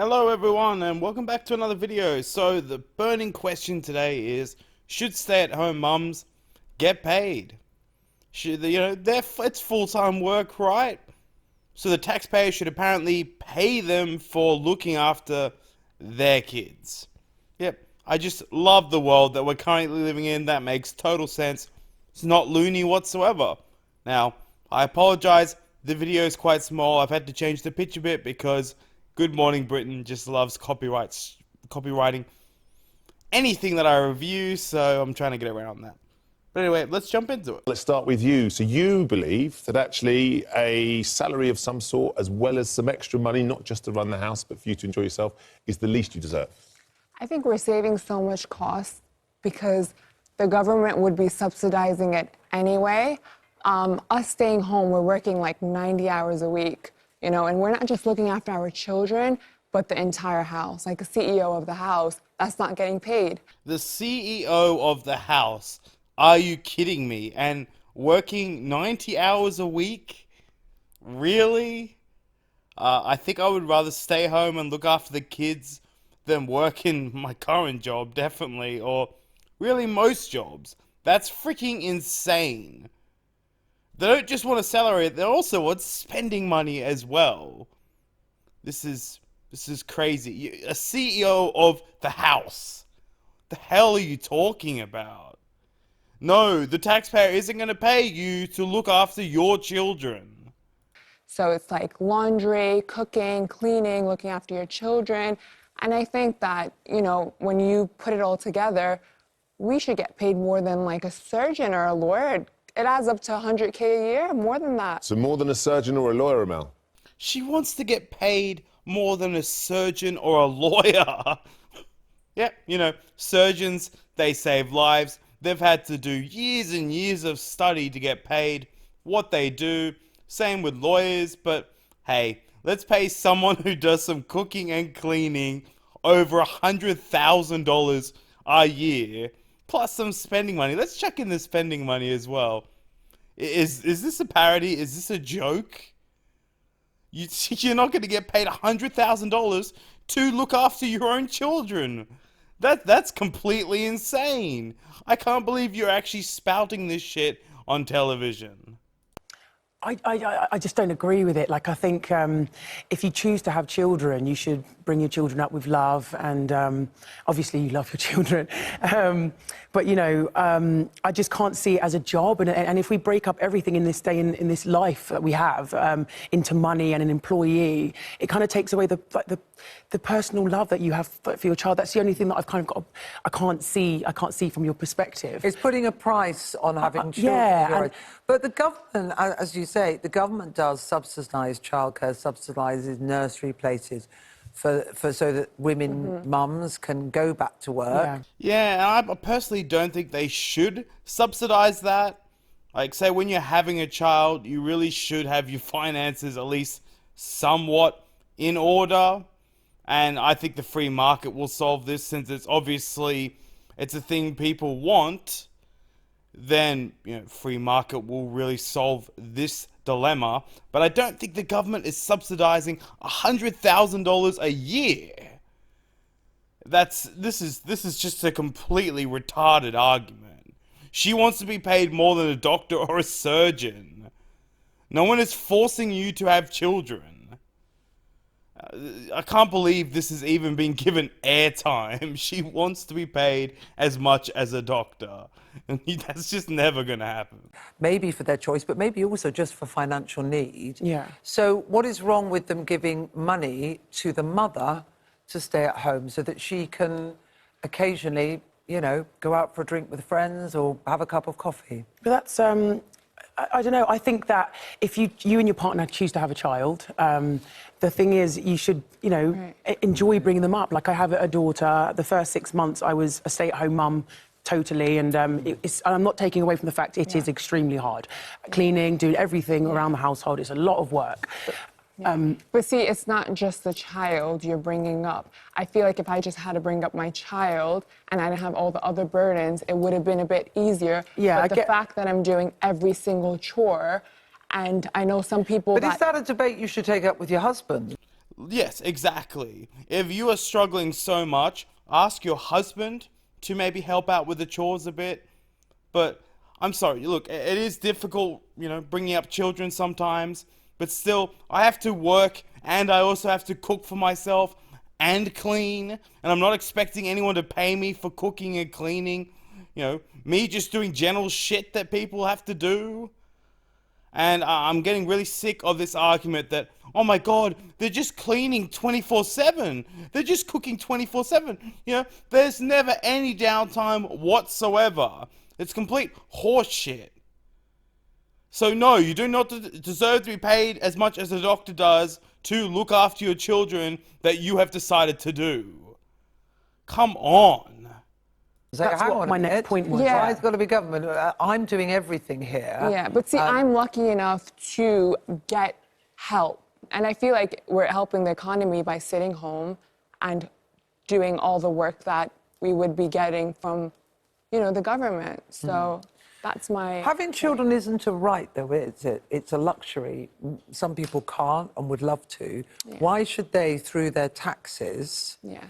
Hello everyone and welcome back to another video. So the burning question today is, should stay-at-home mums get paid? Should they, it's full-time work, right? So the taxpayer should apparently pay them for looking after their kids. Yep, I just love the world that we're currently living in. That makes total sense. It's not loony whatsoever. Now, I apologize, the video is quite small. I've had to change the pitch a bit because Good Morning Britain just loves copywriting anything that I review, so I'm trying to get around that. But anyway, let's jump into it. Let's start with you. So you believe that actually a salary of some sort, as well as some extra money, not just to run the house, but for you to enjoy yourself, is the least you deserve? I think we're saving so much cost because the government would be subsidizing it anyway. Us staying home, we're working like 90 hours a week, and we're not just looking after our children, but the entire house. Like a CEO of the house, that's not getting paid. The CEO of the house? Are you kidding me? And working 90 hours a week? Really? I think I would rather stay home and look after the kids than work in my current job, definitely, or really most jobs. That's freaking insane. They don't just want a salary, they also want spending money as well. This is crazy. A CEO of the house. The hell are you talking about? No, the taxpayer isn't going to pay you to look after your children. So it's like laundry, cooking, cleaning, looking after your children. And I think that, when you put it all together, we should get paid more than like a surgeon or a lawyer. It adds up to $100K a year, more than that. So more than a surgeon or a lawyer, Mel? She wants to get paid more than a surgeon or a lawyer. Yeah, surgeons, they save lives. They've had to do years and years of study to get paid what they do. Same with lawyers, but hey, let's pay someone who does some cooking and cleaning over $100,000 a year, plus some spending money. Let's check in the spending money as well. Is this a parody? Is this a joke? You're not going to get paid $100,000 to look after your own children. That's completely insane. I can't believe you're actually spouting this shit on television. I just don't agree with it. Like, I think if you choose to have children, you should bring your children up with love, and obviously you love your children. But, I just can't see it as a job. And if we break up everything in this day, in this life that we have, into money and an employee, it kind of takes away the personal love that you have for your child. That's the only thing that I've kind of got. I can't see from your perspective. It's putting a price on having children. Yeah, but the government, as you say, the government does subsidise childcare, subsidises nursery places so that women, mums, can go back to work. Yeah, and I personally don't think they should subsidise that. Like, say, when you're having a child, you really should have your finances at least somewhat in order. And I think the free market will solve this, since it's a thing people want. Then, free market will really solve this dilemma. But I don't think the government is subsidizing $100,000 a year. This is just a completely retarded argument. She wants to be paid more than a doctor or a surgeon. No one is forcing you to have children. I can't believe this is even being given airtime. She wants to be paid as much as a doctor. And that's just never going to happen. Maybe for their choice, but maybe also just for financial need. Yeah. So what is wrong with them giving money to the mother to stay at home so that she can occasionally, go out for a drink with friends or have a cup of coffee? But that's, I don't know. I think that if you and your partner choose to have a child, the thing is, you should, enjoy bringing them up. Like, I have a daughter. The first 6 months, I was a stay-at-home mum, totally, and I'm not taking away from the fact it is extremely hard. Cleaning, doing everything around the household, it's a lot of work. But see, it's not just the child you're bringing up. I feel like if I just had to bring up my child and I didn't have all the other burdens, it would have been a bit easier. Yeah, but the fact that I'm doing every single chore, and I know some people But is that a debate you should take up with your husband? Yes, exactly. If you are struggling so much, ask your husband to maybe help out with the chores a bit. But I'm sorry, look, it is difficult, bringing up children sometimes. But still, I have to work and I also have to cook for myself and clean. And I'm not expecting anyone to pay me for cooking and cleaning. Me just doing general shit that people have to do. And I'm getting really sick of this argument that, oh my God, they're just cleaning 24/7. They're just cooking 24/7. There's never any downtime whatsoever. It's complete horseshit. So no, you do not deserve to be paid as much as a doctor does to look after your children that you have decided to do. Come on. So That's hang what on my a next minute. point was. Yeah. Why has it got to be government? I'm doing everything here. Yeah, but see, I'm lucky enough to get help. And I feel like we're helping the economy by sitting home and doing all the work that we would be getting from, the government. So that's my... Having children isn't a right, though, is it? It's a luxury. Some people can't and would love to. Yeah. Why should they, through their taxes, Yeah.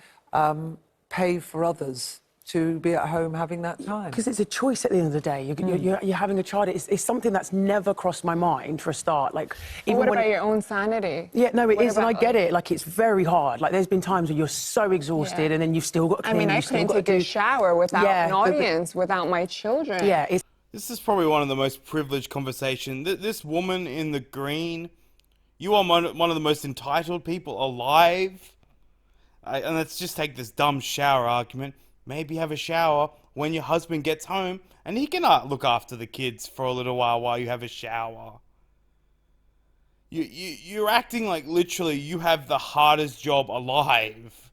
pay for others to be at home having that time? Because it's a choice at the end of the day. You're having a child. It's something that's never crossed my mind for a start. Like, even What when about your own sanity? Yeah, no, it What is, and I about, get it. Like, it's very hard. Like, there's been times where you're so exhausted, Yeah. and then you've still got to I clean. mean, I you've still couldn't got to take a do. shower without Yeah, an the- audience, without my children. Yeah, it's This is probably one of the most privileged conversations. This woman in the green, you are one of the most entitled people alive. And let's just take this dumb shower argument. Maybe have a shower when your husband gets home and he can look after the kids for a little while you have a shower. You're acting like literally you have the hardest job alive.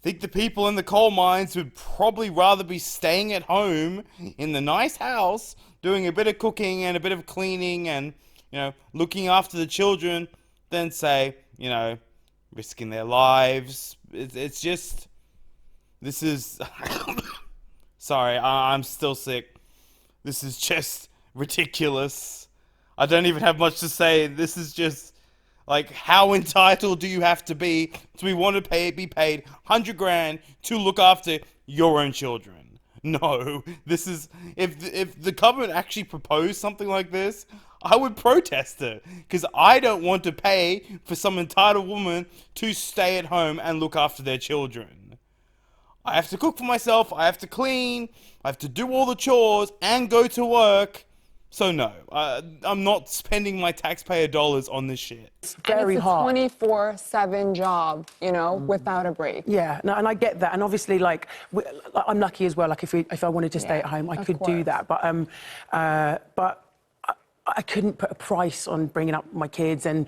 Think the people in the coal mines would probably rather be staying at home in the nice house, doing a bit of cooking and a bit of cleaning and, looking after the children than say, risking their lives. It's just, this is, sorry, I'm still sick. This is just ridiculous. I don't even have much to say. This is just, like, how entitled do you have to be want to be paid 100 grand to look after your own children? No, this is, if the government actually proposed something like this, I would protest it, because I don't want to pay for some entitled woman to stay at home and look after their children. I have to cook for myself, I have to clean, I have to do all the chores and go to work. So no, I'm not spending my taxpayer dollars on this shit. very and it's hard. a 24/7 job, without a break. Yeah, no, and I get that, and obviously, like, I'm lucky as well. Like, if I wanted to stay at home, I of could do course. that. But I couldn't put a price on bringing up my kids and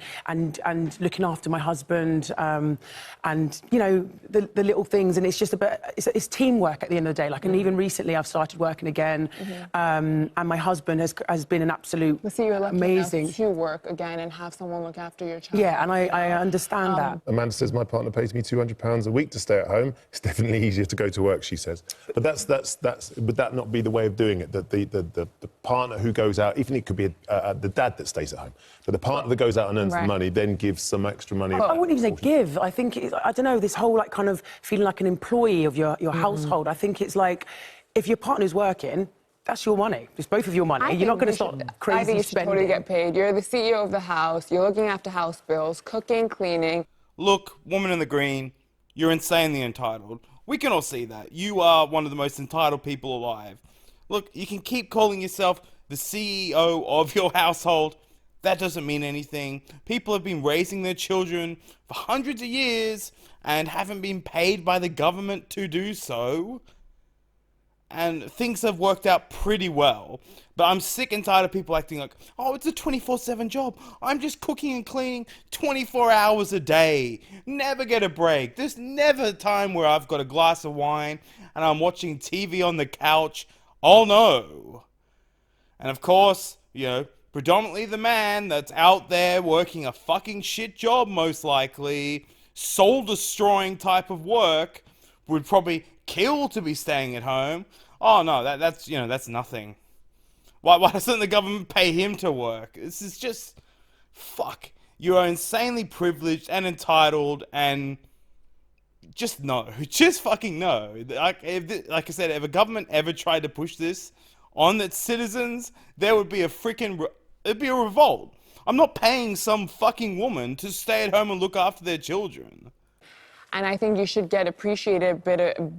looking after my husband, and the little things. And it's just it's teamwork at the end of the day. Like, and even recently, I've started working again, and my husband has been an absolute But see, you're lucky amazing. enough to work again and have someone look after your child. Yeah, and I understand that. Amanda says, my partner pays me £200 a week to stay at home. It's definitely easier to go to work, she says. But that's would that not be the way of doing it? That the partner who goes out, even it could be the dad that stays at home, but the partner that goes out and earns the Right. money then gives some extra money. I wouldn't even say give. I think I don't know, this whole like kind of feeling like an employee of your household. I think it's like, if your partner's working, that's your money. It's both of your money. You're not going to start I crazy think you should spending. totally get paid. You're the CEO of the house. You're looking after house bills, cooking, cleaning. Look, woman in the green, you're insanely entitled. We can all see that. You are one of the most entitled people alive. Look, you can keep calling yourself the CEO of your household. That doesn't mean anything. People have been raising their children for hundreds of years and haven't been paid by the government to do so. And things have worked out pretty well. But I'm sick and tired of people acting like, oh, it's a 24/7 job. I'm just cooking and cleaning 24 hours a day. Never get a break. There's never a time where I've got a glass of wine and I'm watching TV on the couch. Oh no. And of course, predominantly the man that's out there working a fucking shit job, most likely, soul-destroying type of work, would probably kill to be staying at home. Oh no, that's nothing. Why doesn't the government pay him to work? This is just, fuck. You are insanely privileged and entitled, and just no. Just fucking no. Like I said, if a government ever tried to push this on its citizens, there would be it'd be a revolt. I'm not paying some fucking woman to stay at home and look after their children. And I think you should get appreciated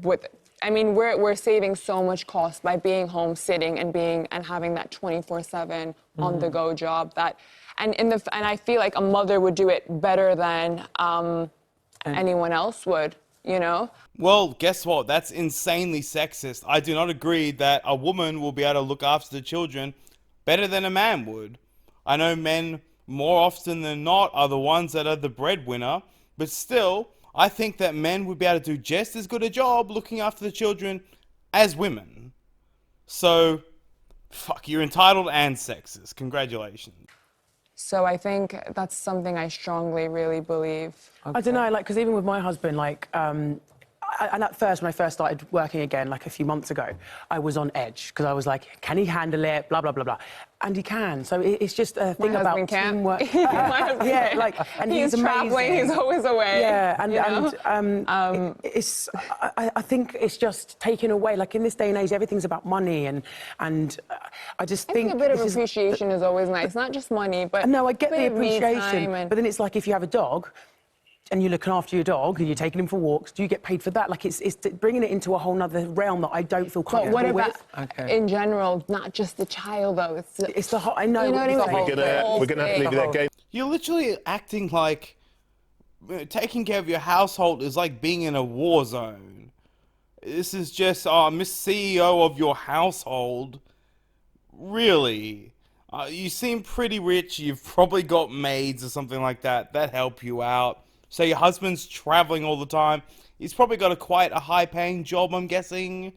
with. I mean, we're saving so much cost by being home, sitting, and having that 24/7 on the go job. And I feel like a mother would do it better than anyone else would. You know. Well, guess what? That's insanely sexist. I do not agree that a woman will be able to look after the children better than a man would. I know men, more often than not, are the ones that are the breadwinner, but still, I think that men would be able to do just as good a job looking after the children as women. So, fuck, you're entitled and sexist. Congratulations. So I think that's something I strongly really believe. I don't know, like, because even with my husband, like, and at first, when I first started working again, like a few months ago, I was on edge because I was like, can he handle it? Blah, blah, blah, blah. And he can. So it's just a thing about teamwork. Yeah, like, and he's amazing. Traveling, he's always away. Yeah, I think it's just taken away. Like, in this day and age, everything's about money, and I just think a bit of appreciation is always nice. Not just money, but no, I get a the bit of me appreciation. time But then it's like if you have a dog, and you're looking after your dog and you're taking him for walks, do you get paid for that? Like, it's bringing it into a whole nother realm that I don't feel comfortable But what with. about in general, not just the child, though? It's the whole, I know. You know what I mean? We're gonna have to leave you that game. You're literally acting like taking care of your household is like being in a war zone. This is just, Miss CEO of your household. Really? You seem pretty rich. You've probably got maids or something like that help you out. So your husband's traveling all the time. He's probably got quite a high-paying job, I'm guessing.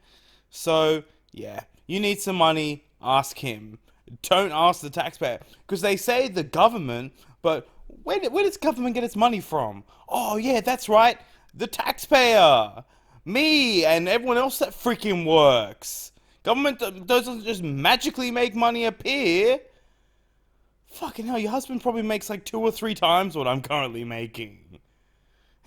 So, yeah, you need some money, ask him. Don't ask the taxpayer. Because they say the government, but where does government get its money from? Oh, yeah, that's right. The taxpayer. Me and everyone else that freaking works. Government doesn't just magically make money appear. Fucking hell, your husband probably makes like 2 or 3 times what I'm currently making.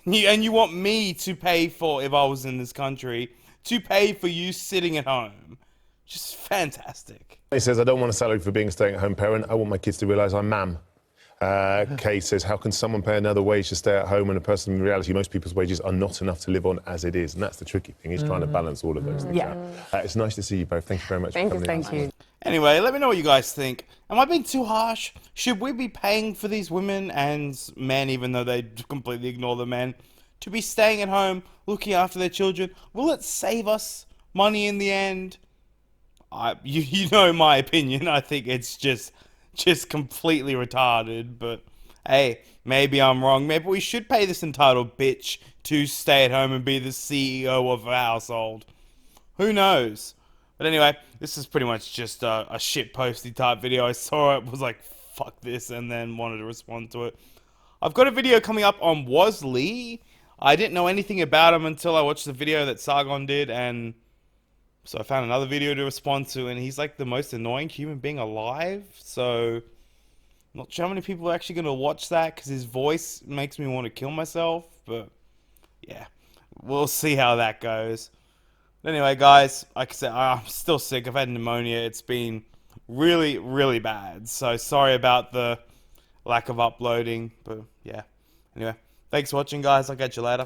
And you want me to pay for, if I was in this country, to pay for you sitting at home. Just fantastic. He says, I don't want a salary for being a stay-at-home parent. I want my kids to realise I'm ma'am. Kay says, how can someone pay another wage to stay at home when a person, in reality, most people's wages are not enough to live on as it is? And that's the tricky thing, is trying to balance all of those things out. It's nice to see you both. Thank you very much for coming in. Thank you. Anyway, let me know what you guys think. Am I being too harsh? Should we be paying for these women and men, even though they completely ignore the men, to be staying at home, looking after their children? Will it save us money in the end? You know my opinion. I think it's just completely retarded. But hey, maybe I'm wrong. Maybe we should pay this entitled bitch to stay at home and be the CEO of a household. Who knows? But anyway, this is pretty much just a shit posty type video. I saw it, was like, fuck this, and then wanted to respond to it. I've got a video coming up on Was Lee. I didn't know anything about him until I watched the video that Sargon did, and so I found another video to respond to, and he's like the most annoying human being alive. So, not sure how many people are actually going to watch that, because his voice makes me want to kill myself. But yeah, we'll see how that goes. But anyway, guys, like I said, I'm still sick. I've had pneumonia. It's been really, really bad. So sorry about the lack of uploading. But yeah, anyway, thanks for watching, guys. I'll catch you later.